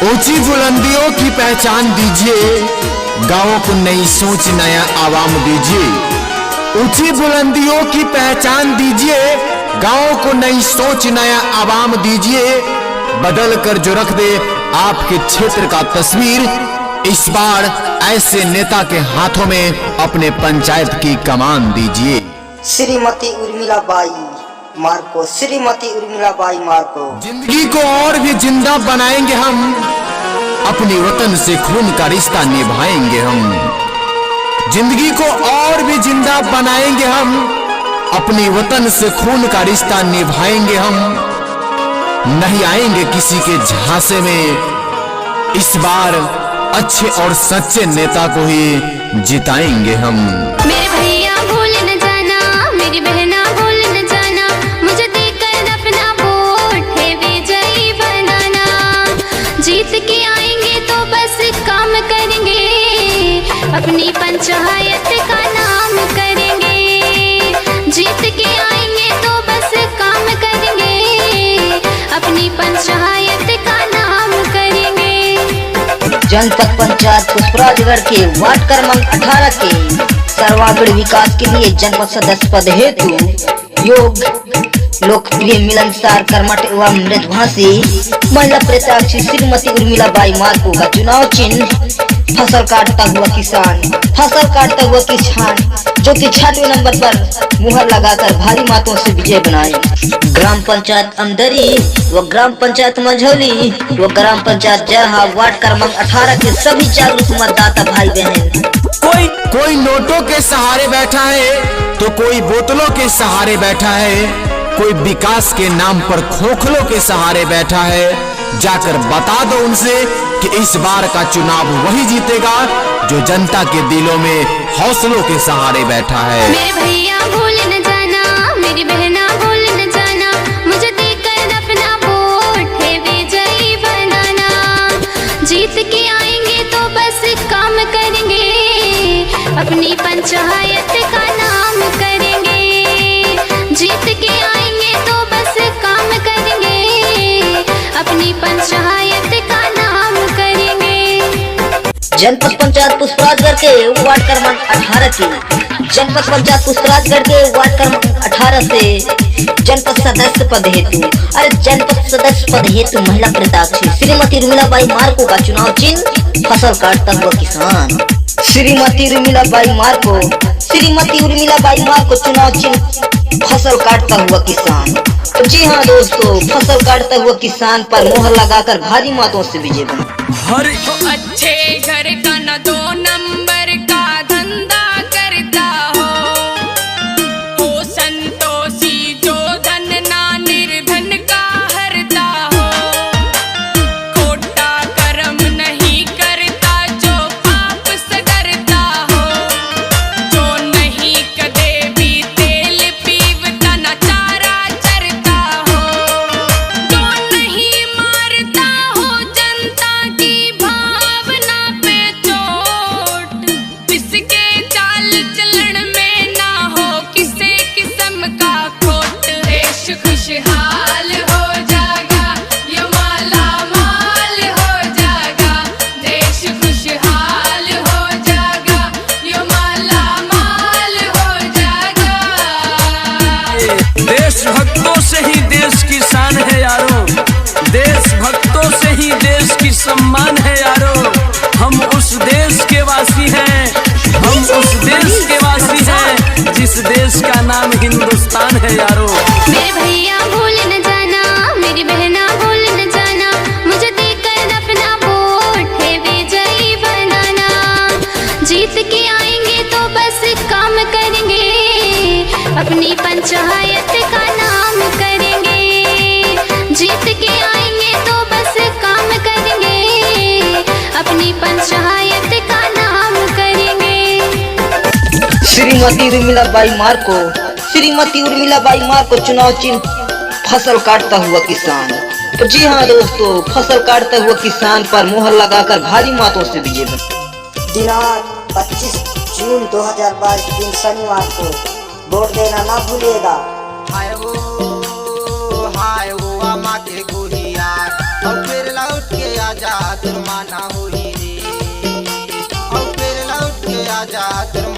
ऊंची बुलंदियों की पहचान दीजिए, गांवों को नई सोच नया आवाम दीजिए। ऊंची बुलंदियों की पहचान दीजिए, गांवों को नई सोच नया आवाम दीजिए। बदल कर जो रख दे आपके क्षेत्र का तस्वीर, इस बार ऐसे नेता के हाथों में अपने पंचायत की कमान दीजिए। श्रीमती उर्मिलाबाई मार्को, श्रीमती उर्मिलाबाई मार्को। जिंदगी को और भी जिंदा बनाएंगे हम, अपने वतन से खून का रिश्ता निभाएंगे हम। जिंदगी को और भी जिंदा बनाएंगे हम, अपने वतन से खून का रिश्ता निभाएंगे हम। नहीं आएंगे किसी के झांसे में, इस बार अच्छे और सच्चे नेता को ही जिताएंगे हम। मेरे भैया भूल न जाना, मेरी बहना भूल न जाना, मुझे देकर अपना वोट है विजयी बनाना। जीत के आएंगे तो बस काम करेंगे, अपनी पंचायत का नाम करेंगे। जीत के आएंगे तो बस काम करेंगे, अपनी पंचायत का नाम करेंगे। जनपद पंचायत पुष्पराजगढ़ के वार्ड क्रमांक 18 के सर्वांगीण विकास के लिए जनपद सदस्य पद हेतु योग लोकप्रिय मिलनसार कर्मठ एवं मृदुभाषी महिला प्रत्याशी श्रीमती उर्मिलाबाई मार्को का चुनाव चिन्ह फसल काटता हुआ किसान, फसल काटता हुआ किसान जो कि 6वें नंबर पर मुहर लगाकर भारी मतों से विजय बनाए। ग्राम पंचायत अमदरी व ग्राम पंचायत मंझौली व ग्राम पंचायत जरहा वार्ड क्रमांक 18 के सभी जागरूक मतदाता भाई बहन। कोई नोटों के सहारे बैठा है तो कोई बोतलों के सहारे बैठा है, कोई विकास के नाम पर खोखलों के सहारे बैठा है। जाकर बता दो उनसे कि इस बार का चुनाव वही जीतेगा जो जनता के दिलों में हौसलों के सहारे बैठा है। मेरे भैया भूल न जाना, मेरी बहना भूल न जाना, मुझे देकर अपना वोट है विजयी बनाना। जीत के आएंगे तो बस काम करेंगे, अपनी पंचायत का नाम करेंगे। जीत के आएंगे तो बस काम करेंगे, अपनी पंचायत का नाम करेंगे। जनपद पंचायत पुष्पराजगढ़ के वार्ड क्रमांक 18 की जनपद पंचायत पुष्पराजगढ़ के वार्ड क्रमांक 18 से जनपद सदस्य पद हेतु जनपद सदस्य पद हेतु महिला प्रत्याशी श्रीमती उर्मिलाबाई मार्को का चुनाव चिन्ह फसल काटता हुआ किसान। श्रीमती उर्मिलाबाई मार्को, श्रीमती उर्मिलाबाई मार्को चुनाव चिन्ह फसल काटता हुआ किसान। तो जी हाँ दोस्तों, फसल काटता हुआ किसान पर मोहर लगाकर भारी मतों से विजय बना। हर अच्छे घर का न 2 नंबर का धंधा करता हो संतोषी जो धन ना निर्धन का हरता हो। खोटा कर्म नहीं करता जो पाप से डरता हो, जो नहीं कदे भी तेल पीवता न चारा चरता हो, जो नहीं मारता हो जनता की भावना पे चोट। इसके चाल चलन में ना हो किसी किस्म का खोट। देश खुशहाल हो जाएगा, ये माला माल हो जाएगा। देश खुशहाल हो जाएगा, ये माला माल हो जाएगा। देशभक्तों से ही देश की शान है यारो, देशभक्तों से ही देश की सम्मान है यारो। हम उस देश के वासी हैं, हम उस देश के वासी हैं जिस देश का नाम हिंदुस्तान है यारो। मेरे भैया भूल न जाना, मेरी बहना भूल न जाना, मुझे देकर अपना वोट है विजयी बनाना। जीत के आएंगे तो बस काम करेंगे, अपनी पंचायत का नाम करेंगे। जीत के आएंगे तो बस काम करेंगे, अपनी पंचायत का नाम करेंगे। श्रीमती उर्मिलाबाई मार्को, श्रीमती उर्मिलाबाई मार्को चुनाव चिन्ह फसल काटता हुआ किसान। तो जी हाँ दोस्तों, फसल काटता हुआ किसान पर मोहर लगाकर भारी मतों से विजय बना। दिनांक 25 जून 2022 दिन शनिवार को वोट देना ना भूलिएगा। हाय वो माँ के गुड़िया और फिर लौट के आजाद ना हुई रे और फिर लौट के आजा तेरे